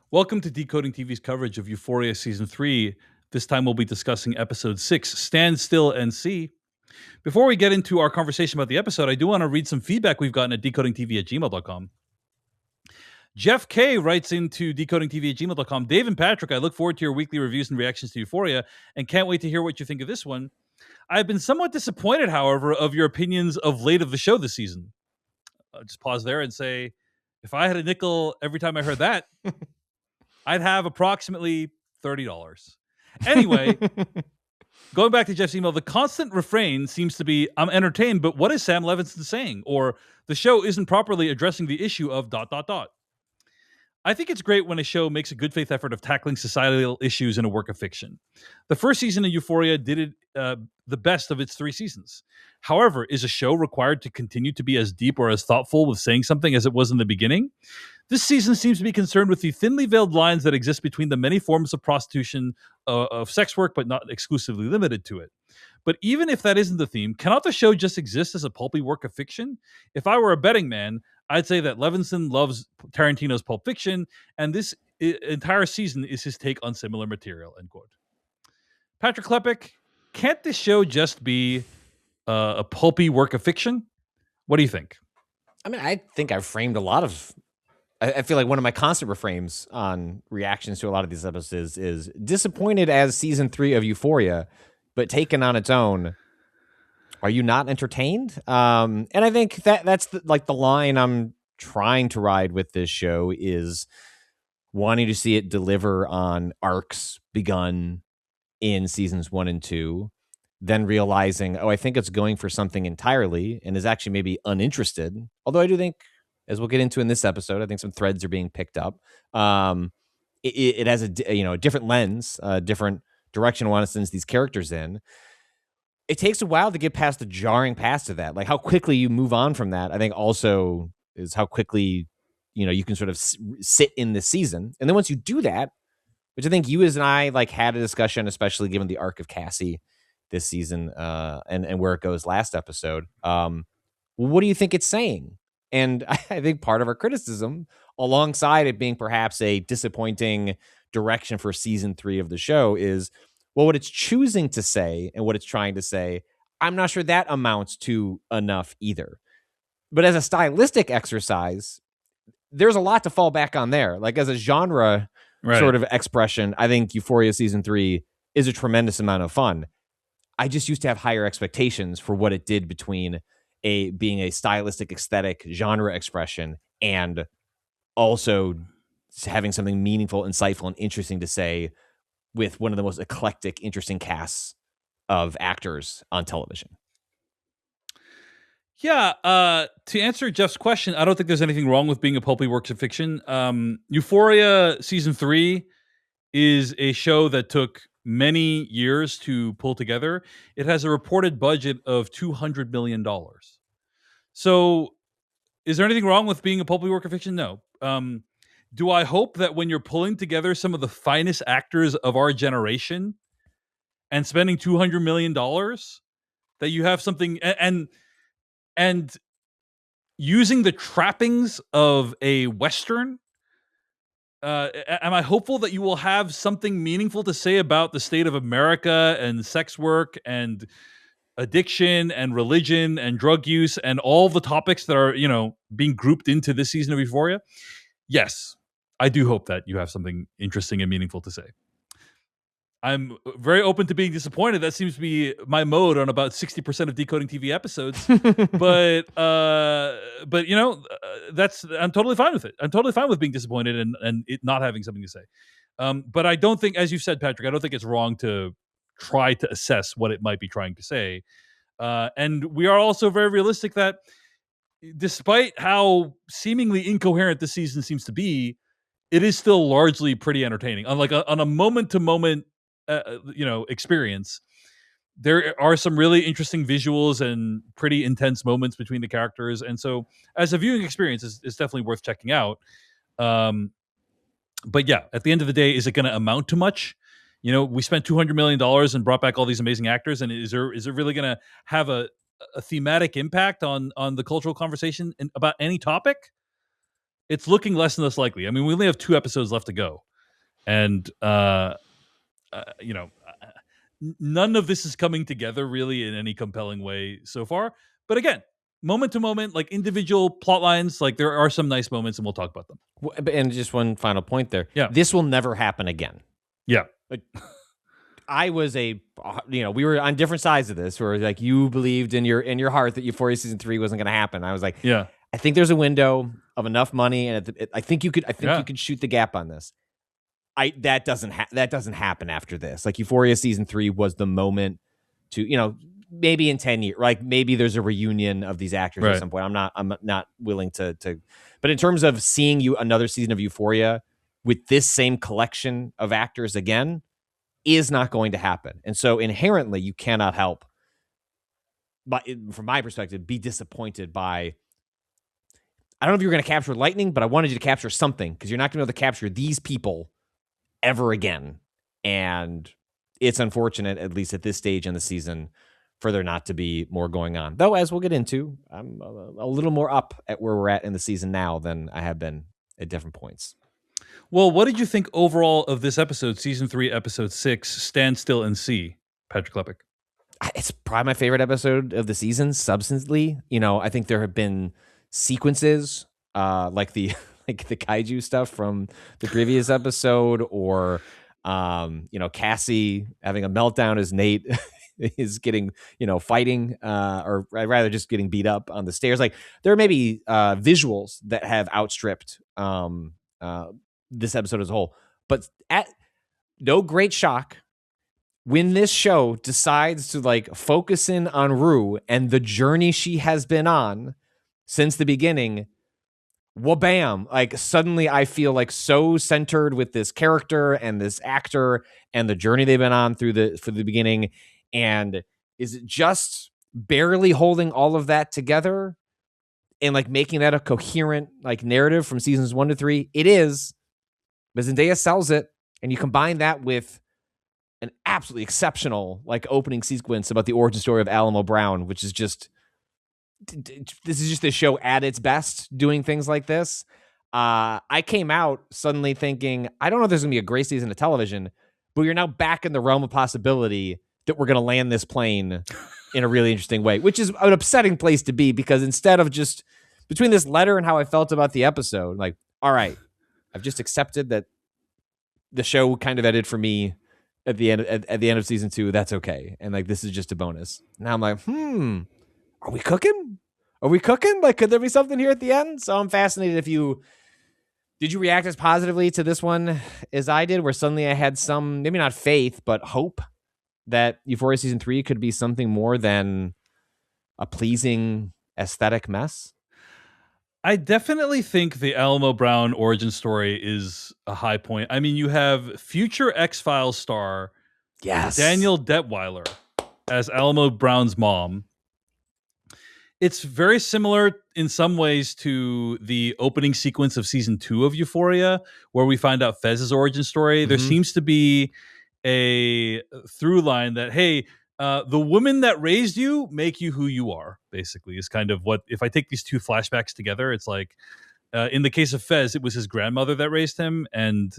Welcome to Decoding TV's coverage of Euphoria Season 3. This time we'll be discussing Episode 6, Stand Still and See. Before we get into our conversation about the episode, I do want to read some feedback we've gotten at decodingtv@gmail.com. Jeff K writes into decodingtv@gmail.com, Dave and Patrick, I look forward to your weekly reviews and reactions to Euphoria and can't wait to hear what you think of this one. I've been somewhat disappointed, however, of your opinions of late of the show this season. I'll just pause there and say, if I had a nickel every time I heard that, I'd have approximately $30. Anyway, going back to Jeff's email, the constant refrain seems to be, I'm entertained, but what is Sam Levinson saying? Or the show isn't properly addressing the issue of ... I think it's great when a show makes a good faith effort of tackling societal issues in a work of fiction. The first season of Euphoria did it the best of its 3 seasons. However, is a show required to continue to be as deep or as thoughtful with saying something as it was in the beginning? This season seems to be concerned with the thinly veiled lines that exist between the many forms of prostitution, of sex work, but not exclusively limited to it. But even if that isn't the theme, cannot the show just exist as a pulpy work of fiction? If I were a betting man, I'd say that Levinson loves Tarantino's Pulp Fiction, and this entire season is his take on similar material, end quote. Patrick Klepek, can't this show just be a pulpy work of fiction? What do you think? I mean, I think I've framed a lot of... I feel like one of my constant reframes on reactions to a lot of these episodes is disappointed as season 3 of Euphoria, but taken on its own, are you not entertained? And I think that's the line I'm trying to ride with this show is wanting to see it deliver on arcs begun in seasons 1 and 2, then realizing, I think it's going for something entirely and is actually maybe uninterested. Although I do think, as we'll get into in this episode, I think some threads are being picked up. It has a different lens, a different direction it wants to send these characters in. It takes a while to get past the jarring past of that. Like how quickly you move on from that, I think also is how quickly, you can sort of sit in this season. And then once you do that, which I think you and I had a discussion, especially given the arc of Cassie this season and where it goes last episode. What do you think it's saying? And I think part of our criticism, alongside it being perhaps a disappointing direction for season 3 of the show, is, well, what it's choosing to say and what it's trying to say, I'm not sure that amounts to enough either. But as a stylistic exercise, there's a lot to fall back on there. Like as a genre sort of expression, I think Euphoria season 3 is a tremendous amount of fun. I just used to have higher expectations for what it did between being a stylistic, aesthetic genre expression and also having something meaningful, insightful, and interesting to say with one of the most eclectic, interesting casts of actors on television. Yeah, to answer Jeff's question, I don't think there's anything wrong with being a pulpy work of fiction. Euphoria season 3 is a show that took many years to pull together. It has a reported budget of $200 million. So is there anything wrong with being a pulpy work of fiction? No. Do I hope that when you're pulling together some of the finest actors of our generation and spending $200 million, that you have something and using the trappings of a Western? Am I hopeful that you will have something meaningful to say about the state of America and sex work and addiction and religion and drug use and all the topics that are, being grouped into this season of Euphoria? Yes, I do hope that you have something interesting and meaningful to say. I'm very open to being disappointed. That seems to be my mode on about 60% of Decoding TV episodes. but I'm totally fine with it. I'm totally fine with being disappointed and it not having something to say. But I don't think, as you said, Patrick, I don't think it's wrong to try to assess what it might be trying to say. And we are also very realistic that despite how seemingly incoherent this season seems to be, it is still largely pretty entertaining. On a moment-to-moment experience, there are some really interesting visuals and pretty intense moments between the characters. And so as a viewing experience, it's definitely worth checking out. But yeah, at the end of the day, is it going to amount to much? We spent $200 million and brought back all these amazing actors. And is it really going to have a thematic impact on the cultural conversation about any topic? it's looking less and less likely. I mean, we only have 2 episodes left to go, and you know, none of this is coming together really in any compelling way so far. But again, moment to moment, like individual plot lines, like there are some nice moments, and we'll talk about them. And just one final point there. Yeah. This will never happen again. Yeah. I was we were on different sides of this, where like you believed in your heart that Euphoria season 3 wasn't going to happen. I was like, Yeah. I think there's a window of enough money, and I think you could shoot the gap on this. That doesn't happen after this. Like Euphoria season 3 was the moment to, maybe in 10 years, like maybe there's a reunion of these actors at some point. I'm not willing to, but in terms of seeing another season of Euphoria with this same collection of actors again is not going to happen. And so inherently you cannot help, but from my perspective, be disappointed by, I don't know if you're going to capture lightning, but I wanted you to capture something, because you're not going to be able to capture these people ever again. And it's unfortunate, at least at this stage in the season, for there not to be more going on. Though, as we'll get into, I'm a little more up at where we're at in the season now than I have been at different points. Well, what did you think overall of this episode, season 3, episode 6, Stand Still and See, Patrick Klepek? It's probably my favorite episode of the season, substantially. I think there have been sequences like the kaiju stuff from the previous episode, or Cassie having a meltdown as Nate is getting fighting, or rather just getting beat up on the stairs. Like there are maybe visuals that have outstripped this episode as a whole, but at no great shock, when this show decides to like focus in on Rue and the journey she has been on since the beginning, wha-bam, like suddenly I feel like so centered with this character and this actor and the journey they've been on for the beginning. And is it just barely holding all of that together and like making that a coherent like narrative from seasons 1 to 3? It is, but Zendaya sells it. And you combine that with an absolutely exceptional like opening sequence about the origin story of Alamo Brown, which is just, this is just the show at its best doing things like this. I came out suddenly thinking, I don't know if there's going to be a great season of television, but you're now back in the realm of possibility that we're going to land this plane in a really interesting way, which is an upsetting place to be, because instead of just between this letter and how I felt about the episode, like, all right, I've just accepted that the show kind of ended for me at the end of season 2. That's okay. And like, this is just a bonus. Now I'm like, are we cooking? Are we cooking? Like, could there be something here at the end? So I'm fascinated did you react as positively to this one as I did, where suddenly I had some, maybe not faith, but hope that Euphoria season 3 could be something more than a pleasing aesthetic mess? I definitely think the Alamo Brown origin story is a high point. I mean, you have future X-Files star Daniel Detweiler as Alamo Brown's mom. It's very similar in some ways to the opening sequence of season 2 of Euphoria, where we find out Fez's origin story. There seems to be a through line that, hey, the women that raised you make you who you are, basically, is kind of what, if I take these two flashbacks together, it's like, in the case of Fez, it was his grandmother that raised him, and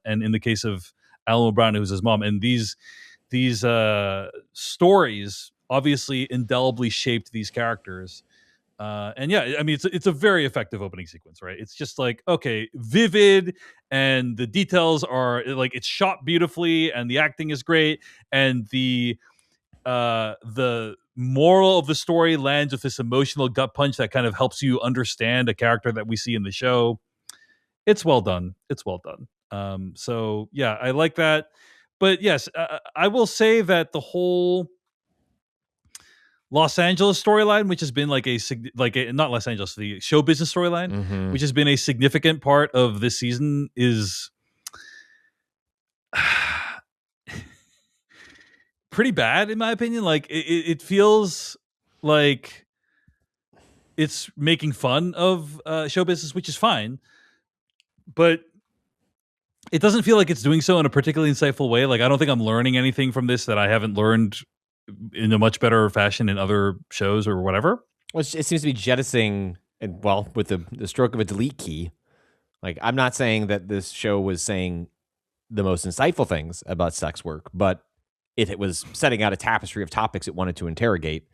in the case of Alamo Brown, it was his mom. And these stories obviously indelibly shaped these characters. And yeah, I mean, it's a very effective opening sequence, right? It's just like, okay, vivid, and the details are like, it's shot beautifully, and the acting is great, and the moral of the story lands with this emotional gut punch that kind of helps you understand a character that we see in the show. It's well done. It's well done. So yeah, I like that. But yes, I will say that the whole Los Angeles storyline, which has been like not Los Angeles, the show business storyline, which has been a significant part of this season, is pretty bad in my opinion. Like it feels like it's making fun of show business, which is fine, but it doesn't feel like it's doing so in a particularly insightful way. Like, I don't think I'm learning anything from this that I haven't learned in a much better fashion in other shows or whatever. Well, it seems to be jettisoning And well, with the stroke of a delete key, like I'm not saying that this show was saying the most insightful things about sex work, but it was setting out a tapestry of topics it wanted to interrogate.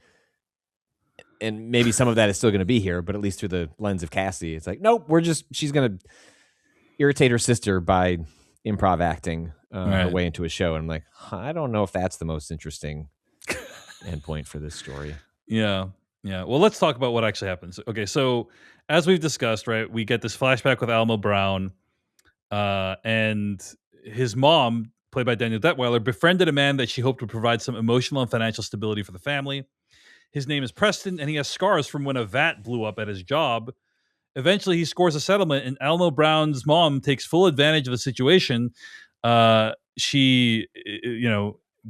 And maybe some of that is still going to be here, but at least through the lens of Cassie, it's like, nope, she's going to irritate her sister by improv acting her way into a show. And I'm like, I don't know if that's the most interesting endpoint for this story. Yeah. Yeah. Well, let's talk about what actually happens. Okay. So, as we've discussed, right, we get this flashback with Alamo Brown, and his mom, played by Daniel Detweiler, befriended a man that she hoped would provide some emotional and financial stability for the family. His name is Preston, and he has scars from when a vat blew up at his job. Eventually, he scores a settlement, and Alamo Brown's mom takes full advantage of the situation. She,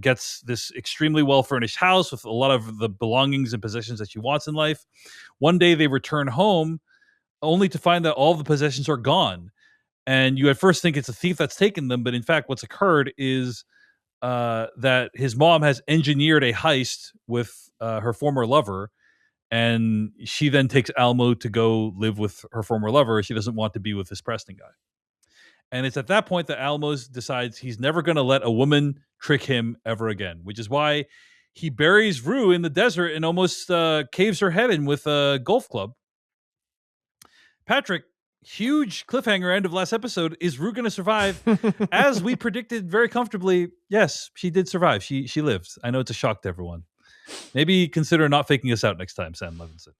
gets this extremely well furnished house with a lot of the belongings and possessions that she wants in life. One day, they return home only to find that all of the possessions are gone. And you at first think it's a thief that's taken them, but in fact, what's occurred is that his mom has engineered a heist with her former lover, and she then takes Almo to go live with her former lover. She doesn't want to be with this Preston guy. And it's at that point that Almo decides he's never going to let a woman trick him ever again, which is why he buries Rue in the desert and almost caves her head in with a golf club. Patrick, huge cliffhanger end of last episode. Is Rue going to survive? As we predicted very comfortably, yes, she did survive. She lived. I know it's a shock to everyone. Maybe consider not faking us out next time, Sam Levinson.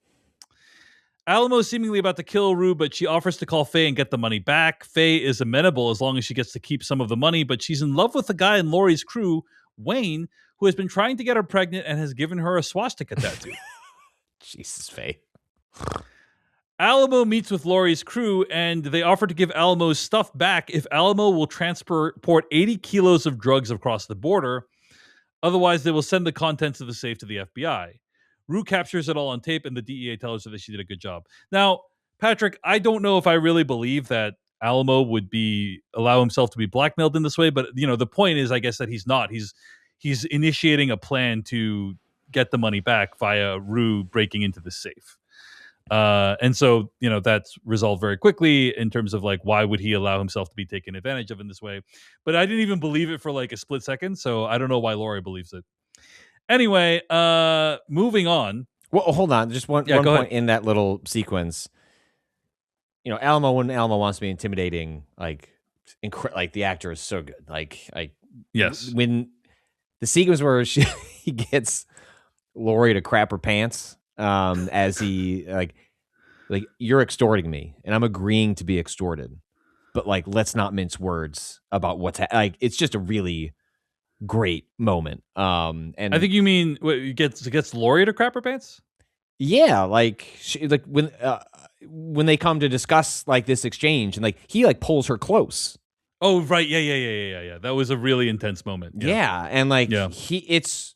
Alamo's seemingly about to kill Rue, but she offers to call Faye and get the money back. Faye is amenable as long as she gets to keep some of the money, but she's in love with the guy in Laurie's crew, Wayne, who has been trying to get her pregnant and has given her a swastika tattoo. Jesus, Faye. Alamo meets with Laurie's crew, and they offer to give Alamo's stuff back if Alamo will transport 80 kilos of drugs across the border. Otherwise, they will send the contents of the safe to the FBI. Rue captures it all on tape, and the DEA tells her that she did a good job. Now, Patrick, I don't know if I really believe that Alamo would allow himself to be blackmailed in this way, but the point is, I guess, that he's not. He's initiating a plan to get the money back via Rue breaking into the safe. And so, that's resolved very quickly in terms of like, why would he allow himself to be taken advantage of in this way? But I didn't even believe it for like a split second. So I don't know why Laurie believes it. Anyway, moving on. Well, hold on. Just one point in that little sequence. Alamo, when Alamo wants to be intimidating, like the actor is so good. Yes. When the sequence where he gets Laurie to crap her pants, as he like you're extorting me and I'm agreeing to be extorted, but like let's not mince words about what's it's just a really great moment. And I think you mean it gets Laurie to crap her pants. Yeah, when they come to discuss like this exchange, and like he like pulls her close. Oh right, yeah. That was a really intense moment. Yeah, and like it's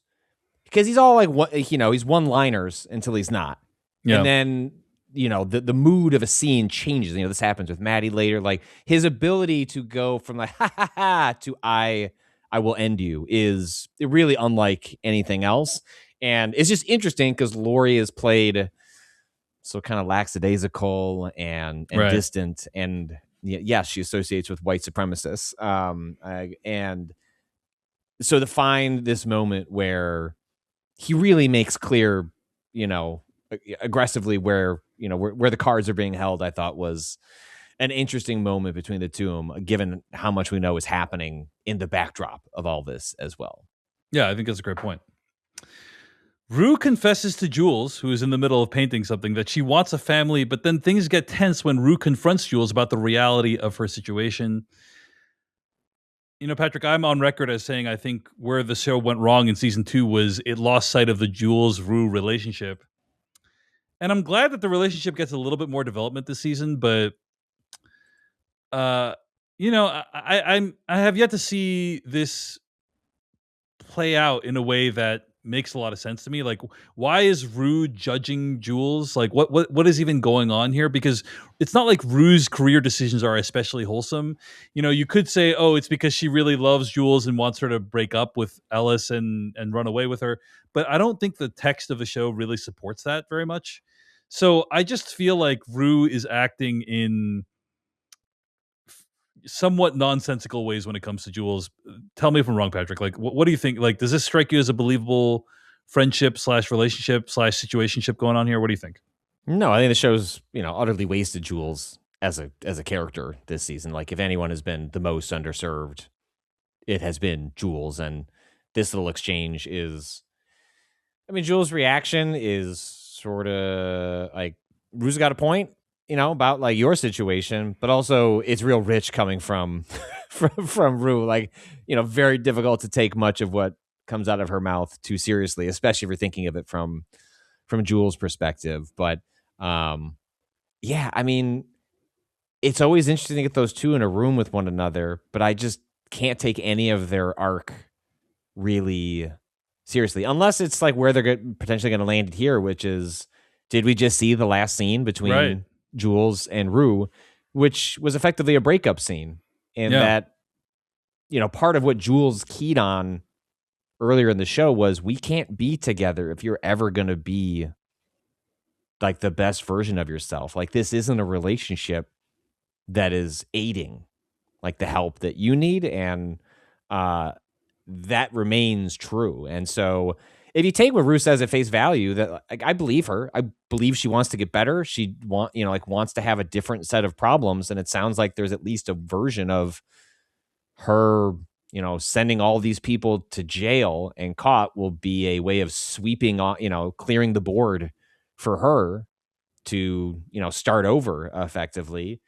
because he's all like he's one-liners until he's not. Yeah. And then the mood of a scene changes. This happens with Maddie later. Like his ability to go from like ha ha ha to I will end you is really unlike anything else. And it's just interesting because Laurie is played so kind of lackadaisical and right. distant, and yes, she associates with white supremacists. And so to find this moment where he really makes clear, aggressively where the cards are being held, I thought was an interesting moment between the two of them, given how much we know is happening in the backdrop of all this as well. Yeah, I think that's a great point. Rue confesses to Jules, who is in the middle of painting something, that she wants a family, but then things get tense when Rue confronts Jules about the reality of her situation. Patrick, I'm on record as saying I think where the show went wrong in season 2 was it lost sight of the Jules-Rue relationship. And I'm glad that the relationship gets a little bit more development this season, but I have yet to see this play out in a way that makes a lot of sense to me. Like, why is Rue judging Jules? Like, what is even going on here? Because it's not like Rue's career decisions are especially wholesome. You could say, oh, it's because she really loves Jules and wants her to break up with Ellis and run away with her. But I don't think the text of the show really supports that very much. So I just feel like Rue is acting in somewhat nonsensical ways when it comes to Jules. Tell me if I'm wrong, Patrick. Like, what do you think? Like, does this strike you as a believable friendship slash relationship slash situationship going on here? What do you think? No, I think the show's, utterly wasted Jules as a character this season. Like, if anyone has been the most underserved, it has been Jules. And this little exchange is, I mean, Jules' reaction is sort of like, Rue's got a point, about like your situation, but also it's real rich coming from from Rue. Like, very difficult to take much of what comes out of her mouth too seriously, especially if you're thinking of it from Jules' perspective. But yeah, I mean, it's always interesting to get those two in a room with one another, but I just can't take any of their arc really seriously, unless it's like where they're potentially going to land it here, which is, did we just see the last scene between Jules and Rue, which was effectively a breakup scene? And that, part of what Jules keyed on earlier in the show was, we can't be together if you're ever going to be like the best version of yourself. Like, this isn't a relationship that is aiding like the help that you need. And that remains true. And so if you take what Rue says at face value, that like, I believe her. I believe she wants to get better. She wants to have a different set of problems. And it sounds like there's at least a version of her, sending all these people to jail and caught will be a way of sweeping on, clearing the board for her to, start over effectively.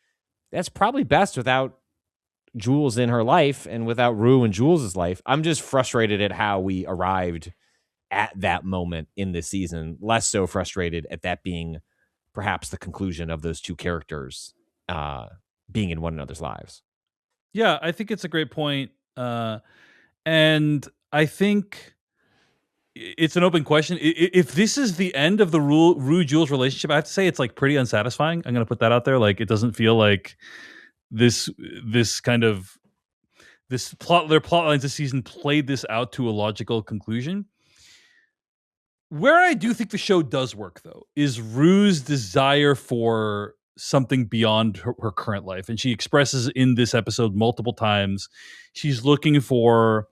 That's probably best without Jules in her life and without Rue and Jules's life. I'm just frustrated at how we arrived at that moment in this season. Less so frustrated at that being perhaps the conclusion of those two characters being in one another's lives. Yeah, I think it's a great point. And I think it's an open question. If this is the end of the Rue Jules relationship, I have to say it's like pretty unsatisfying. I'm going to put that out there. Like, it doesn't feel like this kind of their plot lines this season played this out to a logical conclusion. Where I do think the show does work, though, is Rue's desire for something beyond her current life. And she expresses in this episode multiple times, she's looking for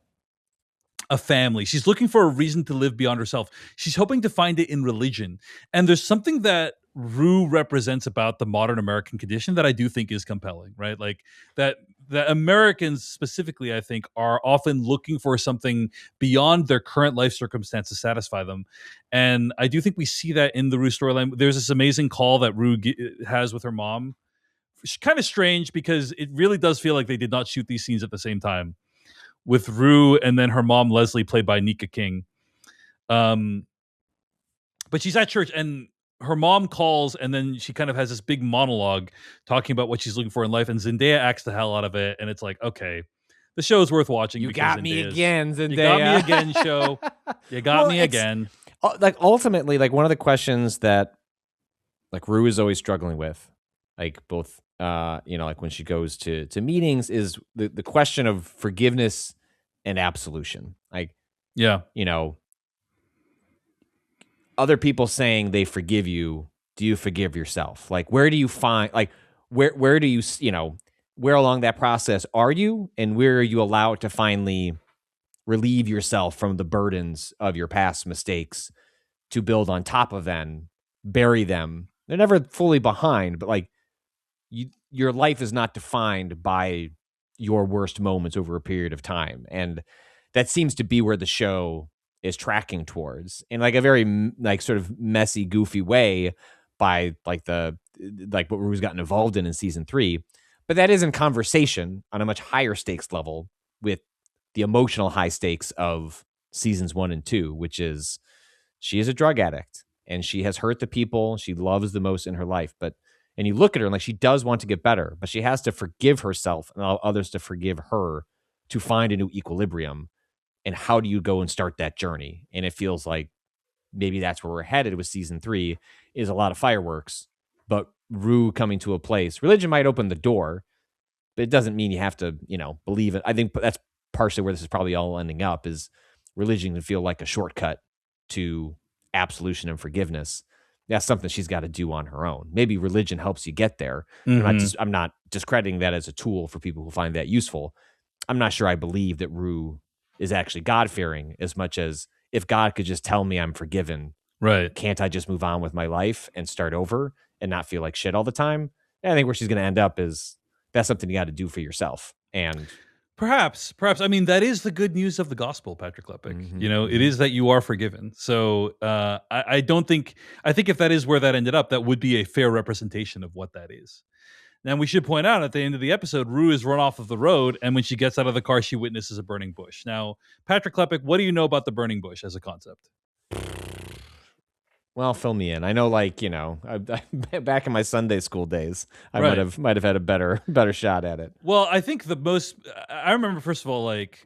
a family. She's looking for a reason to live beyond herself. She's hoping to find it in religion. And there's something that Rue represents about the modern American condition that I do think is compelling, right? Like that Americans specifically, I think, are often looking for something beyond their current life circumstance to satisfy them. And I do think we see that in the Rue storyline. There's this amazing call that Rue has with her mom. It's kind of strange because it really does feel like they did not shoot these scenes at the same time, with Rue and then her mom, Leslie, played by Nika King. But she's at church and her mom calls, and then she kind of has this big monologue talking about what she's looking for in life. And Zendaya acts the hell out of it. And it's like, okay, the show is worth watching. You got me again, Zendaya. You got me again, show. You got me again. Like, ultimately, like, one of the questions that like Rue is always struggling with, like both like when she goes to meetings, is the question of forgiveness and absolution. Like, other people saying they forgive you, do you forgive yourself? Like, where do you find, like, where do you, where along that process are you, and where are you allowed to finally relieve yourself from the burdens of your past mistakes to build on top of them, bury them? They're never fully behind, but like, your life is not defined by your worst moments over a period of time. And that seems to be where the show is tracking towards, in like a very like sort of messy, goofy way, by like what Rue's gotten involved in season 3. But that is in conversation on a much higher stakes level with the emotional high stakes of seasons 1 and 2, which is, she is a drug addict and she has hurt the people she loves the most in her life. And you look at her and like, she does want to get better, but she has to forgive herself and allow others to forgive her to find a new equilibrium. And how do you go and start that journey? And it feels like maybe that's where we're headed with season 3, is a lot of fireworks, but Rue coming to a place. Religion might open the door, but it doesn't mean you have to, believe it. I think that's partially where this is probably all ending up, is religion can feel like a shortcut to absolution and forgiveness. that's something she's got to do on her own. Maybe religion helps you get there. Mhm. I'm not discrediting that as a tool for people who find that useful. I'm not sure I believe that Rue is actually God-fearing as much as, if God could just tell me I'm forgiven, Right. can't I just move on with my life and start over and not feel like shit all the time? And I think where she's going to end up is, that's something you got to do for yourself. And Perhaps. I mean, that is the good news of the gospel, Patrick Klepek. mhm, You know, it mhm. is that you are forgiven. So I don't think, I think if that is where that ended up, that would be a fair representation of what that is. Now, we should point out at the end of the episode, Rue is run off of the road, and when she gets out of the car, she witnesses a burning bush. Now, Patrick Klepek, what do you know about the burning bush as a concept? Well, fill me in. I know, like, back in my Sunday school days, I Right. might have had a better shot at it. Well, I think I remember, first of all, like,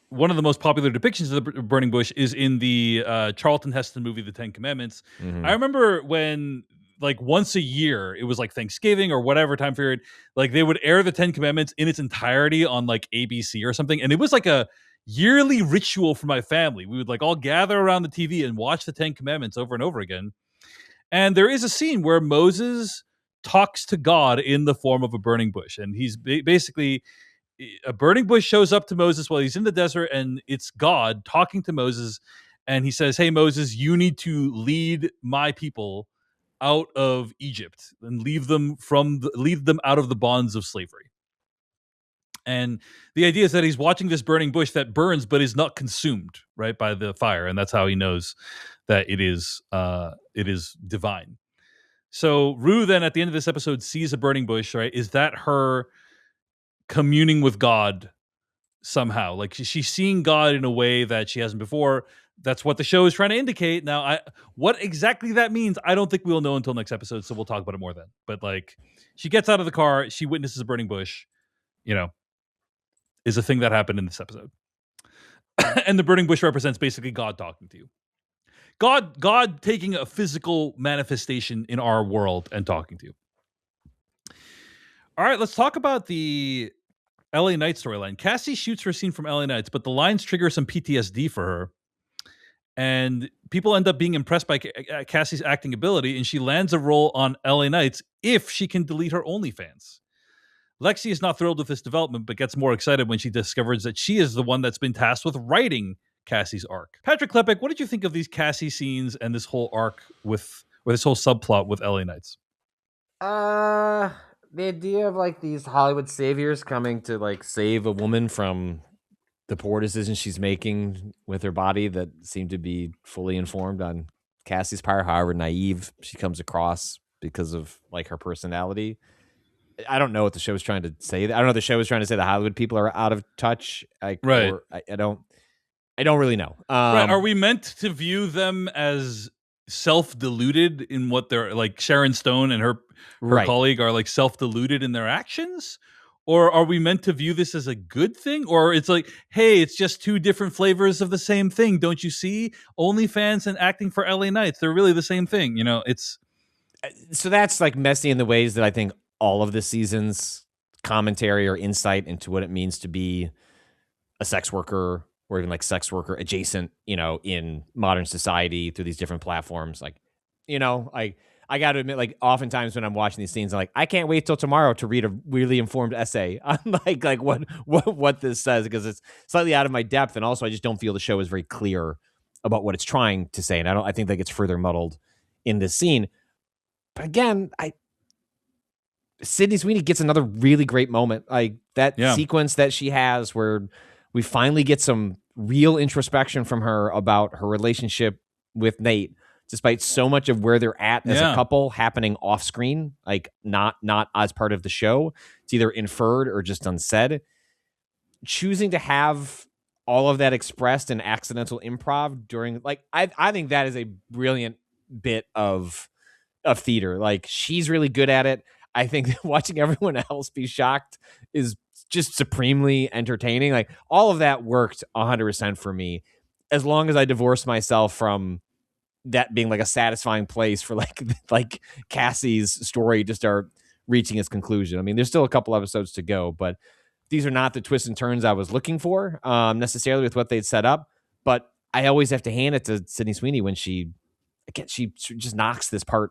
one of the most popular depictions of the burning bush is in the Charlton Heston movie, The Ten Commandments. I Mhm. remember when, like, once a year, it was like Thanksgiving or whatever time period, like they would air the Ten Commandments in its entirety on like ABC or something, and it was like a yearly ritual for my family. We would like all gather around the TV and watch the Ten Commandments over and over again. And there is a scene where Moses talks to God in the form of a burning bush, and he's basically, a burning bush shows up to Moses while he's in the desert, and it's God talking to Moses, and he says, "Hey Moses, you need to lead my people out of Egypt and lead them out of the bonds of slavery." And the idea is that he's watching this burning bush that burns but is not consumed, right, by the fire, and that's how he knows that it is divine. So Rue then at the end of this episode sees a burning bush, right? Is that her communing with God somehow? Like she's seeing God in a way that she hasn't before. That's what the show is trying to indicate. Now, what exactly that means, I don't think we'll know until next episode, so we'll talk about it more then. But like, she gets out of the car, she witnesses a burning bush, you know, is a thing that happened in this episode. And the burning bush represents basically God talking to you. God taking a physical manifestation in our world and talking to you. All right, let's talk about the LA Knight storyline. Cassie shoots her scene from LA Knights, but the lines trigger some PTSD for her. And people end up being impressed by Cassie's acting ability, and she lands a role on LA Knights if she can delete her OnlyFans. Lexi is not thrilled with this development, but gets more excited when she discovers that she is the one that's been tasked with writing Cassie's arc. Patrick Klepek, what did you think of these Cassie scenes and this whole arc or this whole subplot with LA Knights? The idea of like these Hollywood saviors coming to like save a woman from the poor decisions she's making with her body that seem to be fully informed on Cassie's part, however naive she comes across because of like her personality. I don't know what the show was trying to say. I don't know if the show was trying to say the Hollywood people are out of touch. Right. I don't really know. Right. Are we meant to view them as self-deluded in what they're like? Sharon Stone and her Right. colleague are like self-deluded in their actions? Or are we meant to view this as a good thing? Or it's like, hey, it's just two different flavors of the same thing. Don't you see? OnlyFans and acting for LA Knights, they're really the same thing. You know, it's So that's like messy in the ways that I think all of this season's commentary or insight into what it means to be a sex worker or even like sex worker adjacent, in modern society through these different platforms. Like, I got to admit, like oftentimes when I'm watching these scenes, I'm like, I can't wait till tomorrow to read a really informed essay on like what this says, because it's slightly out of my depth. And also I just don't feel the show is very clear about what it's trying to say. And I think that gets further muddled in this scene. But again, Sydney Sweeney gets another really great moment. Like that sequence that she has where we finally get some real introspection from her about her relationship with Nate, despite so much of where they're at as a couple happening off screen, like not as part of the show. It's either inferred or just unsaid. Choosing to have all of that expressed in accidental improv during, like, I think that is a brilliant bit of theater. Like, she's really good at it. I think that watching everyone else be shocked is just supremely entertaining. Like, all of that worked 100% for me, as long as I divorced myself from that being like a satisfying place for like Cassie's story to start reaching its conclusion. I mean, there's still a couple episodes to go, but these are not the twists and turns I was looking for necessarily with what they'd set up. But I always have to hand it to Sydney Sweeney when she again, she just knocks this part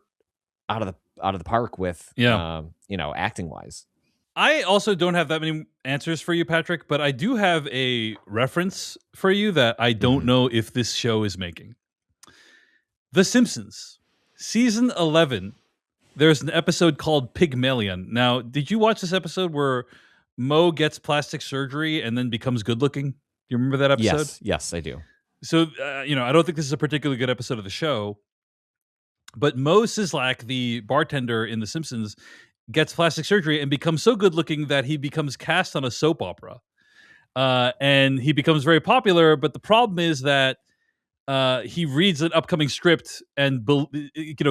out of the park with, acting wise. I also don't have that many answers for you, Patrick, but I do have a reference for you that I don't know if this show is making. The Simpsons, season 11. There's an episode called Pygmalion. Now, did you watch this episode where Mo gets plastic surgery and then becomes good looking? Do you remember that episode? Yes, I do. So, I don't think this is a particularly good episode of the show, but Mo Sislak, the bartender in The Simpsons, gets plastic surgery and becomes so good looking that he becomes cast on a soap opera. And he becomes very popular, but the problem is that he reads an upcoming script and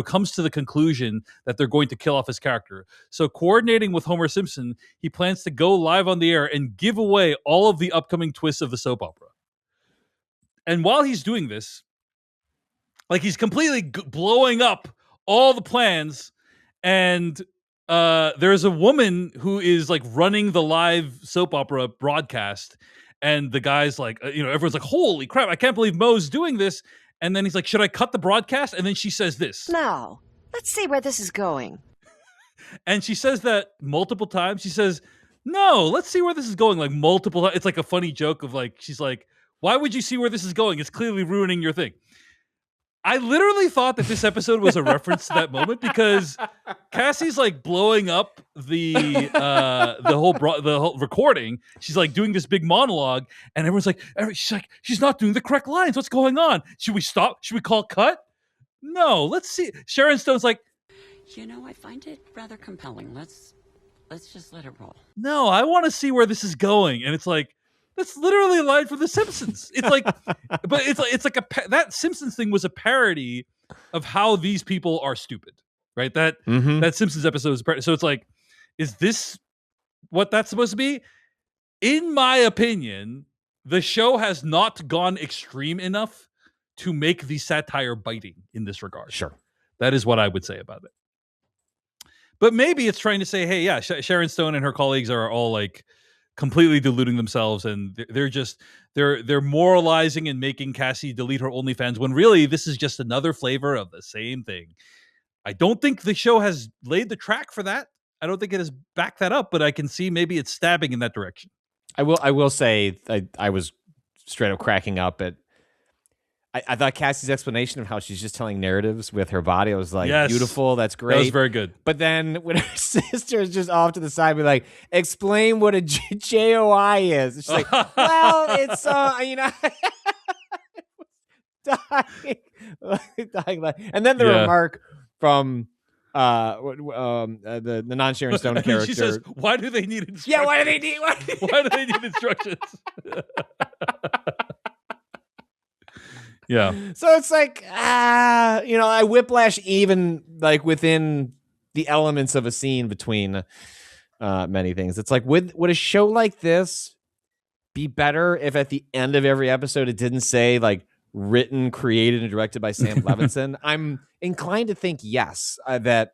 comes to the conclusion that they're going to kill off his character. So coordinating with Homer Simpson, he plans to go live on the air and give away all of the upcoming twists of the soap opera. And while he's doing this, like he's completely blowing up all the plans, and there's a woman who is like running the live soap opera broadcast, and the guy's like, everyone's like, holy crap, I can't believe Mo's doing this. And then he's like, should I cut the broadcast? And then she says this. No, let's see where this is going. And she says that multiple times. She says, no, let's see where this is going, like multiple times. It's like a funny joke of like, she's like, why would you see where this is going? It's clearly ruining your thing. I literally thought that this episode was a reference to that moment because Cassie's like blowing up the whole recording. She's like doing this big monologue, and everyone's like, she's not doing the correct lines. What's going on? Should we stop? Should we call cut? No, let's see. Sharon Stone's like, I find it rather compelling. Let's just let it roll. No, I want to see where this is going, and it's like, that's literally a line from The Simpsons. It's like, but it's like that Simpsons thing was a parody of how these people are stupid, right? That Simpsons episode is so it's like, is this what that's supposed to be? In my opinion, the show has not gone extreme enough to make the satire biting in this regard. Sure, that is what I would say about it. But maybe it's trying to say, hey, yeah, Sharon Stone and her colleagues are all like completely deluding themselves, and they're moralizing and making Cassie delete her OnlyFans when really this is just another flavor of the same thing. I don't think the show has laid the track for that. I don't think it has backed that up, but I can see maybe it's stabbing in that direction. I will say I was straight up cracking up at. I thought Cassie's explanation of how she's just telling narratives with her body, I was like, yes, beautiful, that's great. That was very good. But then when her sister is just off to the side, be like, explain what a JOI is. She's like, well, it's dying. And then the remark from the non-Sharon Stone character. She says, why do they need instructions? Yeah, why do they need instructions? Yeah. So it's like, I whiplash even like within the elements of a scene between many things. It's like, would a show like this be better if at the end of every episode it didn't say like written, created, and directed by Sam Levinson? I'm inclined to think yes, that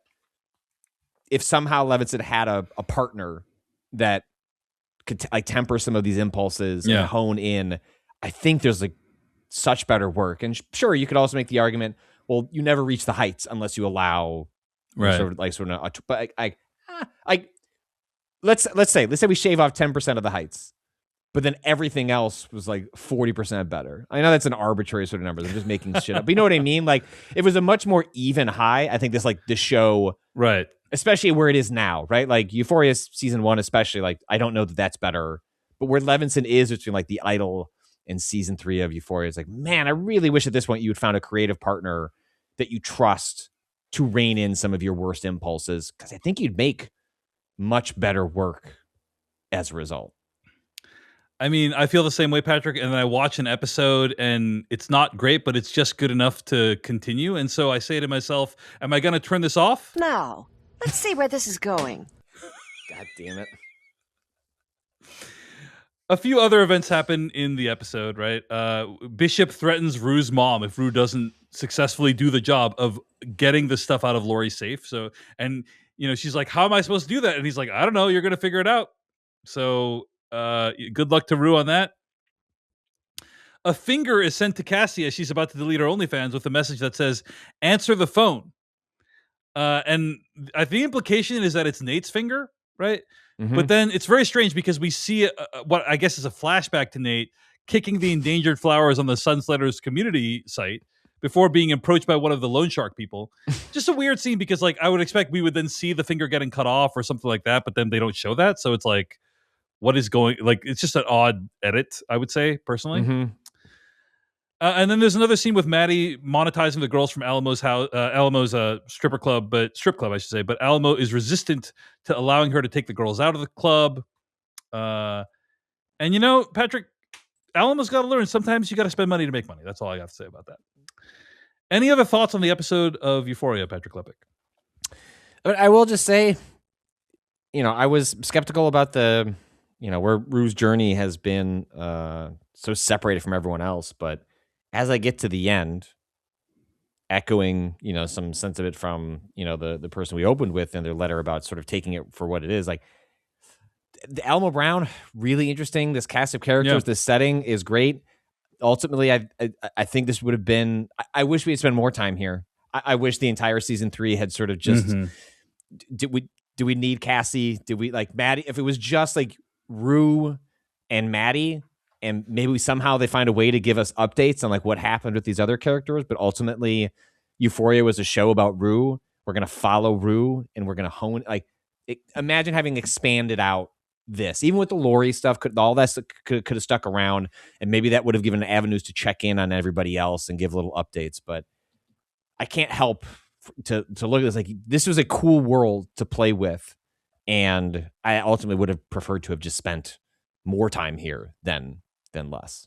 if somehow Levinson had a partner that could like temper some of these impulses and hone in, I think there's like such better work. And sure, you could also make the argument, well, you never reach the heights unless you allow but let's say we shave off 10% of the heights, but then everything else was like 40% better. I know that's an arbitrary sort of number. I'm just making shit up. But you know what I mean? Like, if it was a much more even high, I think this show, right, especially where it is now, right? Like Euphoria season 1, especially, like, I don't know that that's better, but where Levinson is between like The Idol and season 3 of Euphoria, it's like, man, I really wish at this point you had found a creative partner that you trust to rein in some of your worst impulses, because I think you'd make much better work as a result. I mean, I feel the same way, Patrick, and then I watch an episode and it's not great, but it's just good enough to continue. And so I say to myself, am I going to turn this off? No. Let's see where this is going. God damn it. A few other events happen in the episode, right? Bishop threatens Rue's mom if Rue doesn't successfully do the job of getting the stuff out of Lori's safe. So, and she's like, how am I supposed to do that? And he's like, I don't know. You're going to figure it out. So good luck to Rue on that. a finger is sent to Cassie as she's about to delete her OnlyFans with a message that says, "Answer the phone." And the implication is that it's Nate's finger, right? Mhm. But then it's very strange because we see what I guess is a flashback to Nate kicking the endangered flowers on the Sunsletters community site before being approached by one of the loan shark people. Just a weird scene because like I would expect we would then see the finger getting cut off or something like that, but then they don't show that. So it's like, what is going, like, it's just an odd edit, I would say, personally. Mhm. And then there's another scene with Maddie monetizing the girls from Alamo's house, Alamo's strip club, I should say. But Alamo is resistant to allowing her to take the girls out of the club. And you know, Patrick, Alamo's got to learn. Sometimes you got to spend money to make money. That's all I got to say about that. Any other thoughts on the episode of Euphoria, Patrick Klepek? But I will just say, I was skeptical about the, where Rue's journey has been so separated from everyone else. But as I get to the end, echoing, some sense of it from, the person we opened with in their letter about sort of taking it for what it is, like the Alamo Brown, really interesting. This cast of characters, this setting is great. Ultimately, I think this would have been, I wish we had spent more time here. I wish the entire season 3 had sort of just, do we need Cassie? Did we like Maddie? If it was just like Rue and Maddie, and maybe somehow they find a way to give us updates on like what happened with these other characters, but ultimately Euphoria was a show about Rue. We're going to follow Rue and we're going to hone, imagine having expanded out this, even with the Lori stuff, all that could have stuck around, and maybe that would have given avenues to check in on everybody else and give little updates. But I can't help to look at this like this was a cool world to play with, and I ultimately would have preferred to have just spent more time here than less.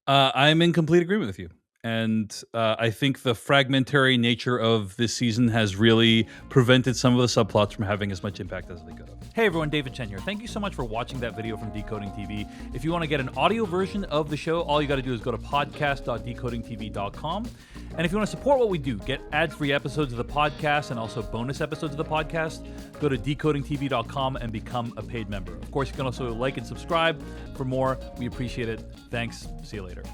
I'm in complete agreement with you. And I think the fragmentary nature of this season has really prevented some of the subplots from having as much impact as they could have. Hey everyone, David Chen here. Thank you so much for watching that video from Decoding TV. If you want to get an audio version of the show, all you got to do is go to podcast.decodingtv.com. And if you want to support what we do, get ad-free episodes of the podcast and also bonus episodes of the podcast, go to decodingtv.com and become a paid member. Of course, you can also like and subscribe for more. We appreciate it. Thanks. See you later.